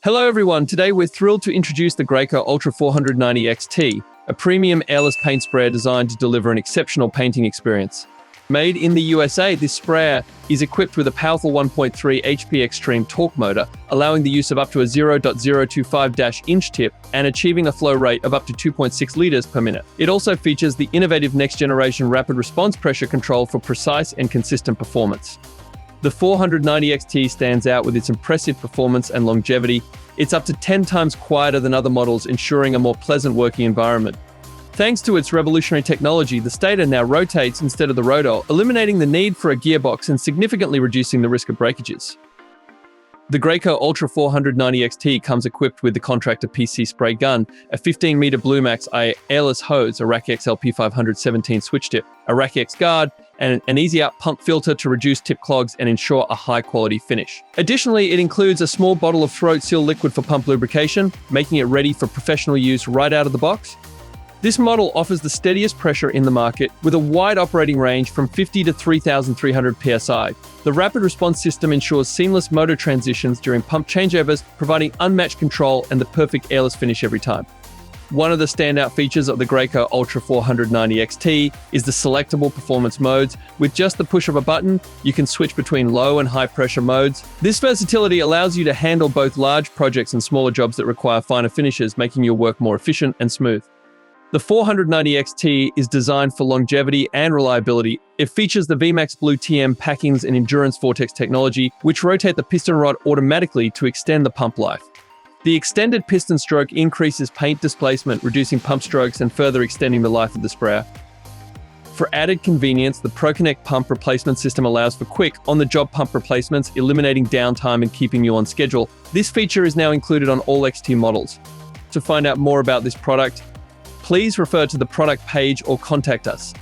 Hello everyone, today we're thrilled to introduce the Graco Ultra 490 XT, a premium airless paint sprayer designed to deliver an exceptional painting experience. Made in the USA, this sprayer is equipped with a powerful 1.3 HP Extreme torque motor, allowing the use of up to a 0.025-inch tip and achieving a flow rate of up to 2.6 liters per minute. It also features the innovative next-generation rapid response pressure control for precise and consistent performance. The 490 XT stands out with its impressive performance and longevity. It's up to 10 times quieter than other models, ensuring a more pleasant working environment. Thanks to its revolutionary technology, the stator now rotates instead of the rotor, eliminating the need for a gearbox and significantly reducing the risk of breakages. The Graco Ultra 490 XT comes equipped with the Contractor PC spray gun, a 15-meter Bluemax airless hose, a Rack-X LP517 switch tip, a Rack-X guard, and an easy-out pump filter to reduce tip clogs and ensure a high-quality finish. Additionally, it includes a small bottle of throat seal liquid for pump lubrication, making it ready for professional use right out of the box. This model offers the steadiest pressure in the market with a wide operating range from 50 to 3,300 psi. The rapid response system ensures seamless motor transitions during pump changeovers, providing unmatched control and the perfect airless finish every time. One of the standout features of the Graco Ultra 490 XT is the selectable performance modes. With just the push of a button, you can switch between low and high pressure modes. This versatility allows you to handle both large projects and smaller jobs that require finer finishes, making your work more efficient and smooth. The 490 XT is designed for longevity and reliability. It features the VMAX Blue TM packings and Endurance Vortex technology, which rotate the piston rod automatically to extend the pump life. The extended piston stroke increases paint displacement, reducing pump strokes and further extending the life of the sprayer. For added convenience, the ProConnect pump replacement system allows for quick, on-the-job pump replacements, eliminating downtime and keeping you on schedule. This feature is now included on all XT models. To find out more about this product, please refer to the product page or contact us.